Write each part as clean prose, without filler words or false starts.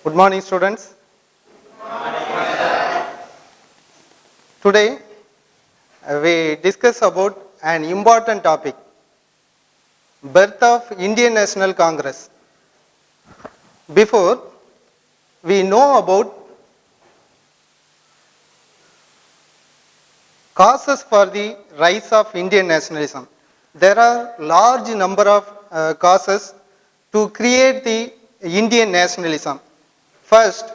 Good morning, students. Today we discuss about an important topic, birth of Indian National Congress. Before we know about causes for the rise of Indian nationalism, there are large number of causes to create the Indian nationalism. First,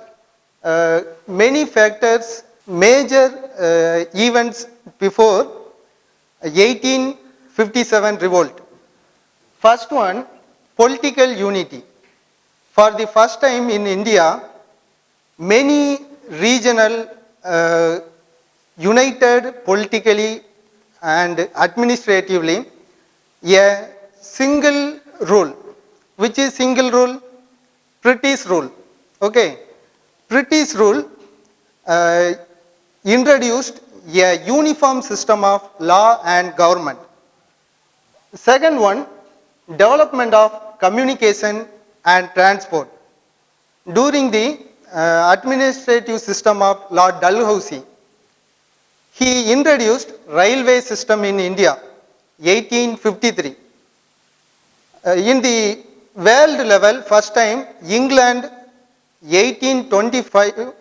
many factors, major events before 1857 revolt. First one, political unity. For the first time in India, many regional united politically and administratively a single rule. Which is single rule? British rule. Okay. British rule introduced a uniform system of law and government. Second one, development of communication and transport. During the administrative system of Lord Dalhousie, he introduced railway system in India, 1853. In the world level, first time, England, 1825,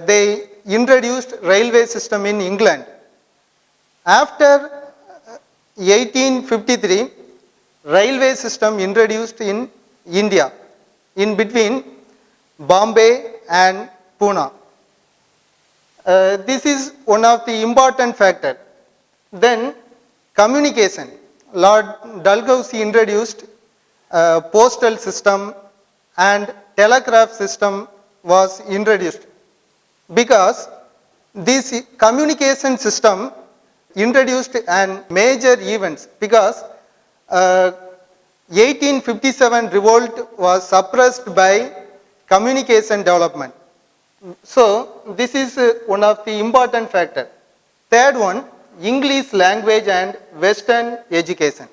they introduced railway system in England. After 1853, railway system introduced in India, in between Bombay and Pune. This is one of the important factor. Then communication. Lord Dalhousie introduced postal system and telegraph system was introduced because this communication system introduced an major events because 1857 revolt was suppressed by communication development. So this is one of the important factor. Third one, English language and Western education.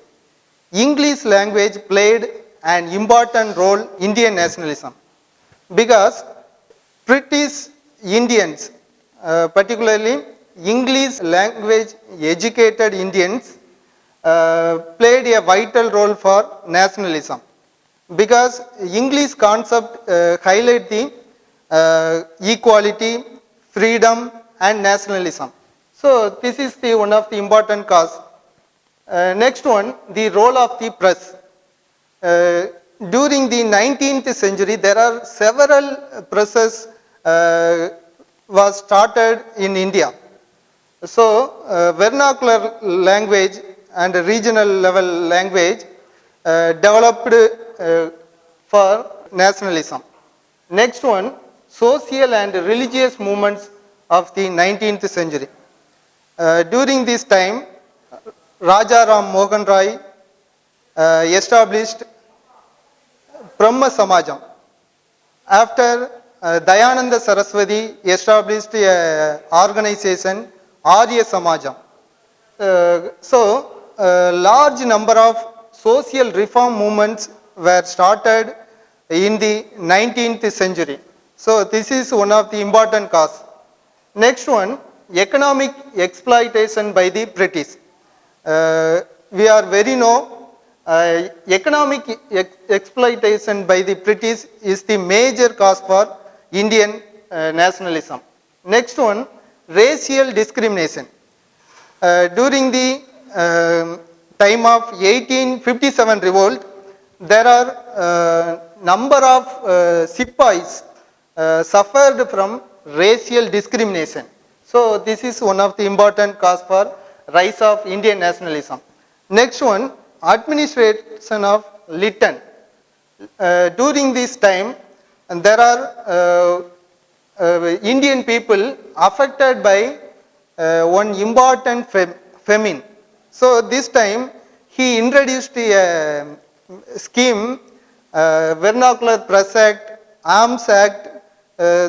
English language played an important role in Indian nationalism because British Indians, particularly English language educated Indians, played a vital role for nationalism because English concept highlight the equality, freedom and nationalism. So this is the one of the important cause. Next one, the role of the press. During the 19th century, there are several presses was started in India. So vernacular language and regional level language developed for nationalism. Next one, social and religious movements of the 19th century. During this time, Raja Ram Mohan Roy established Brahma Samajam. After Dayananda Saraswati established an organization, Arya Samajam. So, large number of social reform movements were started in the 19th century. So, this is one of the important cause. Next one, economic exploitation by the British. We are very know economic exploitation by the British is the major cause for Indian nationalism. Next one, racial discrimination. During the time of 1857 revolt, there are number of Sipais suffered from racial discrimination. So this is one of the important cause for rise of Indian nationalism. Next one, administration of Lytton. During this time, there are Indian people affected by one important famine. So this time he introduced a scheme, Vernacular Press Act, Arms Act.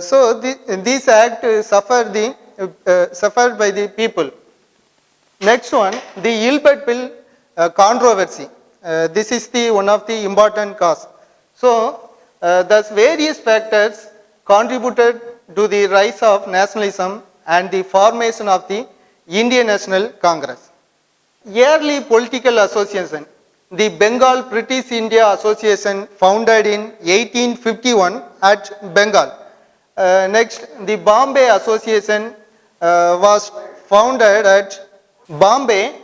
So this act suffered by the people. Next one, the Ilbert Bill controversy. This is the one of the important cause. So Thus, various factors contributed to the rise of nationalism and the formation of the Indian National Congress. Early political association. The Bengal British India Association, founded in 1851 at Bengal. Next, the Bombay Association was founded at Bombay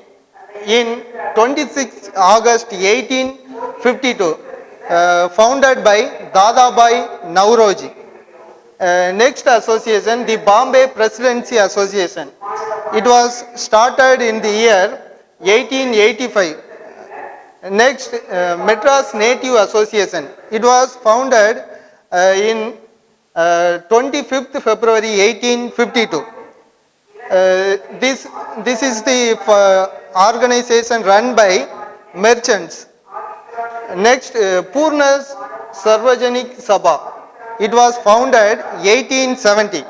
in 26 August 1852, founded by Dadabhai Nauroji. Next association, the Bombay Presidency Association. It was started in the year 1885. Next, Madras Native Association. It was founded in 25th February 1852. This is the organization run by merchants. Next, Purna Sarvajanik Sabha. It was founded 1870.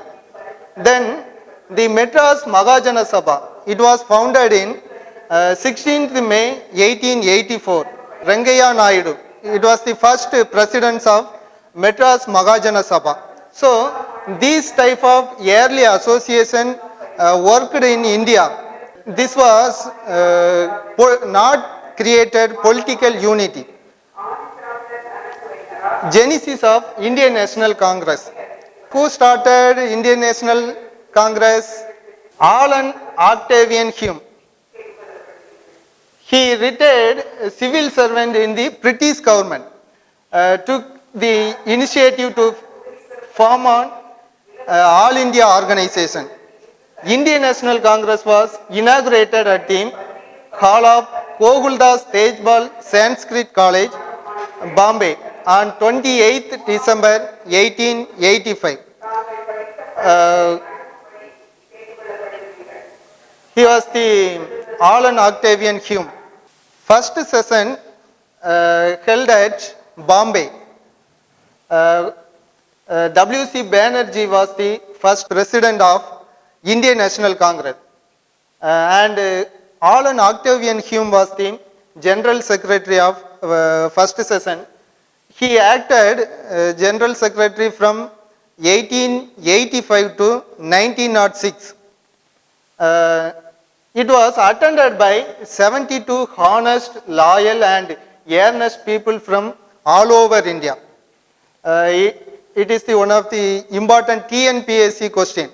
Then the Madras Magajana Sabha. It was founded in 16th May 1884. Rangaya Naidu. It was the first president of Madras Magajana Sabha. So these type of yearly association worked in India. This was not created political unity. Genesis of Indian National Congress. Who started Indian National Congress? Alan Octavian Hume. He retired civil servant in the British government, took the initiative to form an All India organization. Indian National Congress was inaugurated at the hall of Goguldas Tejpal Sanskrit College, Bombay, on 28th December 1885. He was the Alan Octavian Hume. First session held at Bombay. W.C. Banerjee was the first president of Indian National Congress, and Alan Octavian Hume was the general secretary of first session. He acted general secretary from 1885 to 1906. It was attended by 72 honest, loyal and earnest people from all over India. It is one of the important TNPSC question.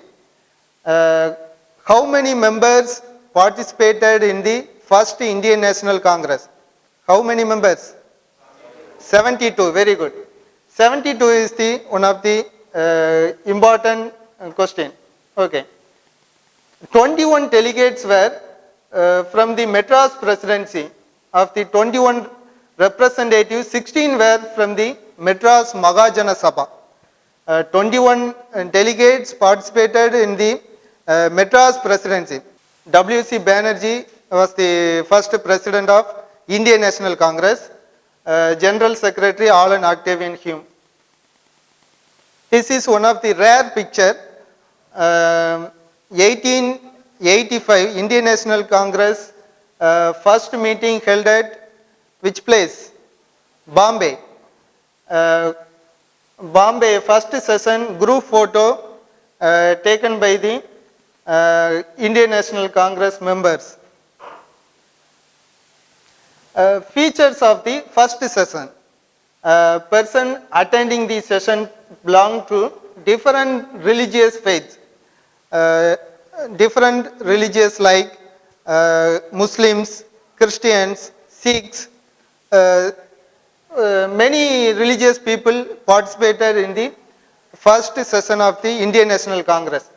How many members participated in the first Indian National Congress? How many members? 72, very good. 72 is the one of the important question. Okay. 21 delegates were from the Madras Presidency. Of the 21 representatives, 16 were from the Madras Magajana Sabha. 21 delegates participated in the Madras Presidency. W.C. Banerjee was the first president of Indian National Congress. General Secretary Alan Octavian Hume. This is one of the rare picture. 1885 Indian National Congress first meeting held at which place? Bombay. Bombay first session group photo taken by the Indian National Congress members. Features of the first session. Person attending the session belong to different religious faiths. Different religious like Muslims, Christians, Sikhs. Many religious people participated in the first session of the Indian National Congress.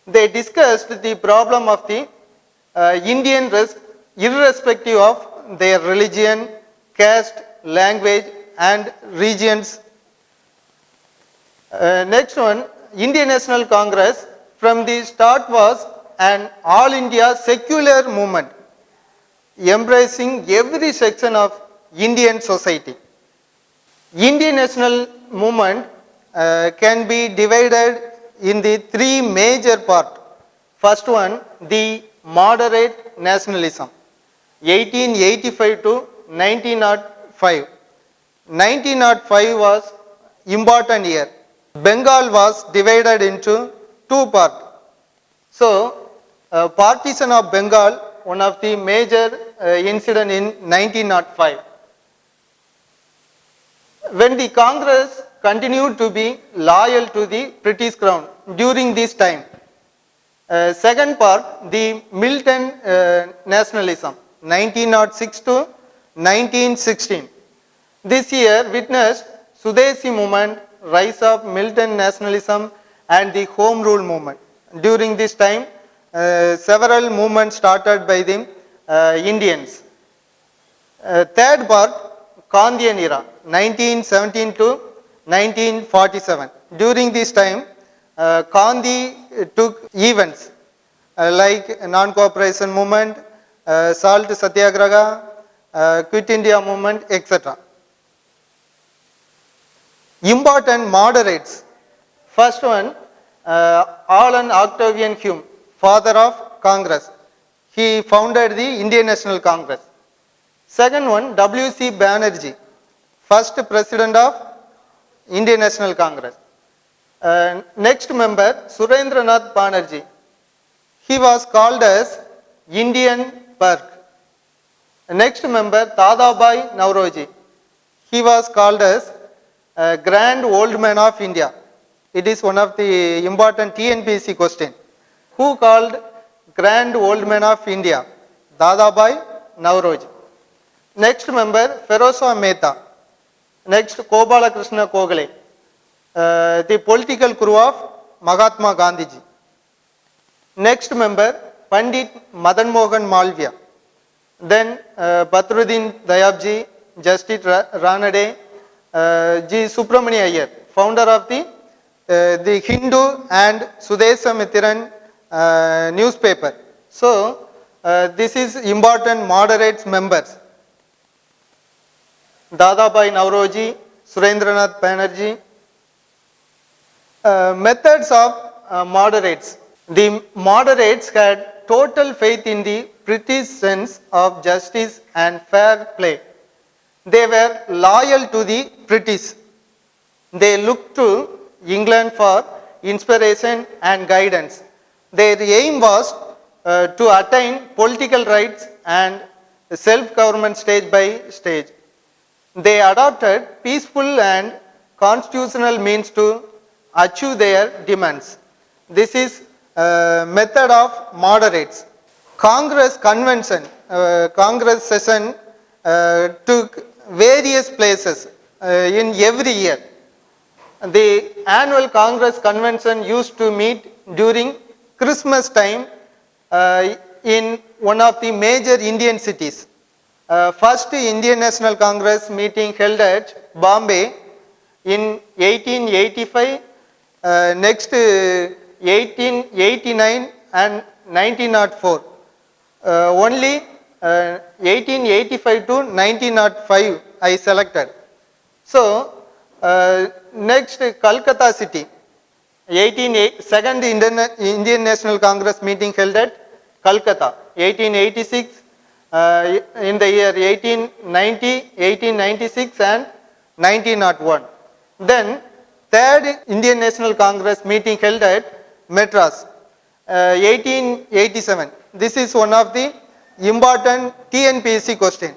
They discussed the problem of the Indian irrespective of their religion, caste, language and regions. Next one, Indian National Congress from the start was an all India secular movement embracing every section of Indian society. Indian national movement can be divided in the three major parts. First one, the moderate nationalism. 1885 to 1905. 1905 was important year. Bengal was divided into two parts. So, partition of Bengal, one of the major incident in 1905. When the Congress continued to be loyal to the British Crown during this time. Second part, the Milton nationalism, 1906 to 1916. This year witnessed Swadeshi movement, rise of Milton nationalism and the Home Rule movement. During this time, several movements started by the Indians. Third part, Gandhian era, 1917 to 1947. During this time, Gandhi took events like non-cooperation movement, salt satyagraha, quit India movement, etc. Important moderates. First one, Alan Octavian Hume, father of Congress. He founded the Indian National Congress. Second one, W.C. Banerjee, first president of Indian National Congress. Next member, Surendranath Banerjee. He was called as Indian Burke. Next member, Dadabhai Naoroji. He was called as Grand Old Man of India. It is one of the important TNPSC question. Who called Grand Old Man of India? Dadabhai Naoroji. Next member, Feroza Mehta. Next, Gopala Krishna Gokhale, the political crew of Mahatma Gandhiji. Next member, Pandit Madan Mohan Malviya. Then Badruddin Dayabji, Justice Ranade, G. Subramania Iyer, founder of the Hindu and Sudesha Mithiran newspaper. So, this is important moderates members. Dadabhai Naoroji, Surendranath Banerjee. Methods of moderates. The moderates had total faith in the British sense of justice and fair play. They were loyal to the British. They looked to England for inspiration and guidance. Their aim was to attain political rights and self-government stage by stage. They adopted peaceful and constitutional means to achieve their demands. This is method of moderates. Congress convention, Congress session took various places in every year. The annual Congress convention used to meet during Christmas time in one of the major Indian cities. First Indian National Congress meeting held at Bombay in 1885, next 1889 and 1904. Only 1885 to 1905 I selected. So, next Calcutta city, second Indian National Congress meeting held at Calcutta, 1886, in the year 1890, 1896 and 1901. Then third Indian National Congress meeting held at Madras, 1887. This is one of the important TNPSC question.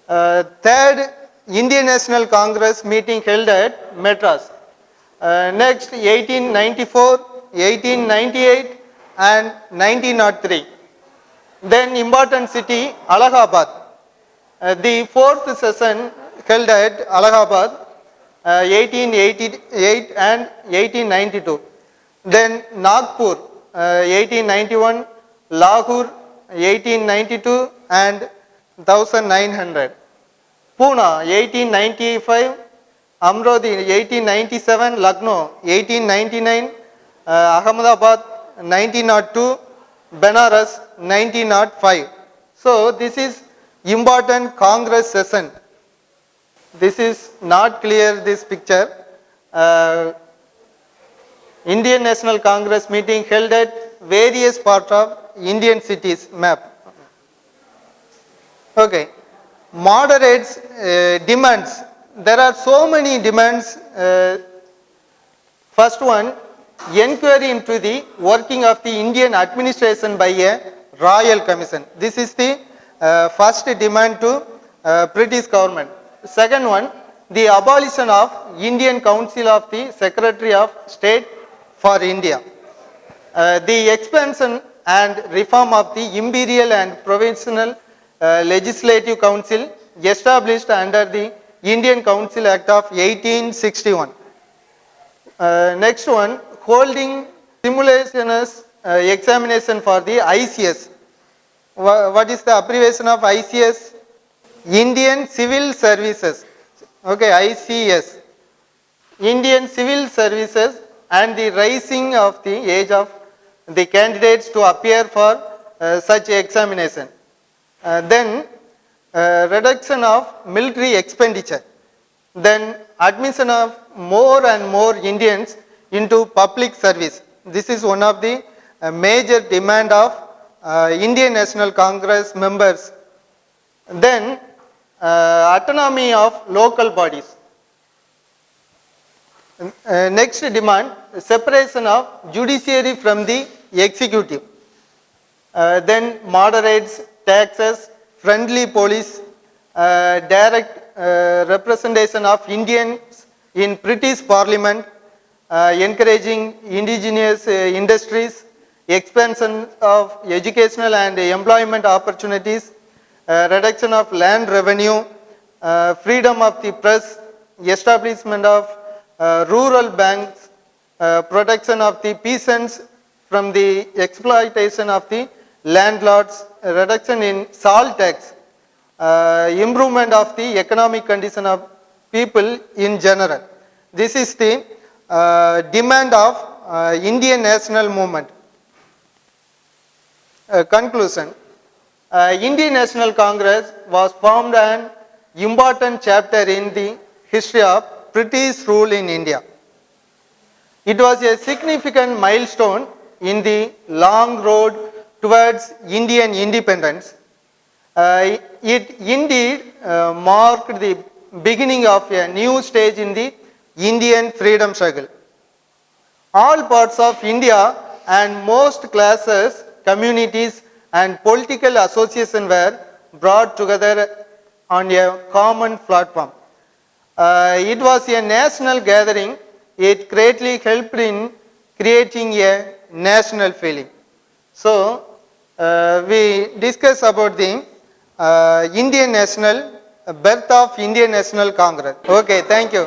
Third Indian National Congress meeting held at Madras. Next 1894, 1898 and 1903. Then important city Allahabad. The fourth session held at Allahabad 1888 and 1892. Then Nagpur 1891, Lahore 1892 and 1900. Pune 1895, Amrodi 1897, Lucknow 1899, Ahmedabad 1902, Benares 1905. So this is important Congress session. This is not clear, this picture. Indian National Congress meeting held at various parts of Indian cities map. Okay. Moderates demands there are so many demands. First one, inquiry into the working of the Indian administration by a royal commission. This is the first demand to British government. Second one, the abolition of Indian Council of the Secretary of State for India. The expansion and reform of the Imperial and Provincial Legislative Council established under the Indian Council Act of 1861. Next one, holding simultaneous examination for the ICS. What is the abbreviation of ICS? Indian Civil Services. Okay, ICS. Indian Civil Services, and the raising of the age of the candidates to appear for such examination. Then reduction of military expenditure. Then admission of more and more Indians into public service. This is one of the major demand of Indian National Congress members. Then autonomy of local bodies. Next demand, separation of judiciary from the executive. Then moderates taxes, friendly police, direct representation of Indians in British Parliament, encouraging indigenous industries, expansion of educational and employment opportunities, reduction of land revenue, freedom of the press, establishment of rural banks, protection of the peasants from the exploitation of the landlords, reduction in salt tax, improvement of the economic condition of people in general. This is the demand of Indian national movement. Conclusion. Indian National Congress was formed an important chapter in the history of British rule in India. It was a significant milestone in the long road towards Indian independence. It indeed marked the beginning of a new stage in the Indian freedom struggle. All parts of India and most classes, communities and political associations were brought together on a common platform. It was a national gathering. It greatly helped in creating a national feeling. So, we discuss about the Indian National, birth of Indian National Congress. Okay, thank you.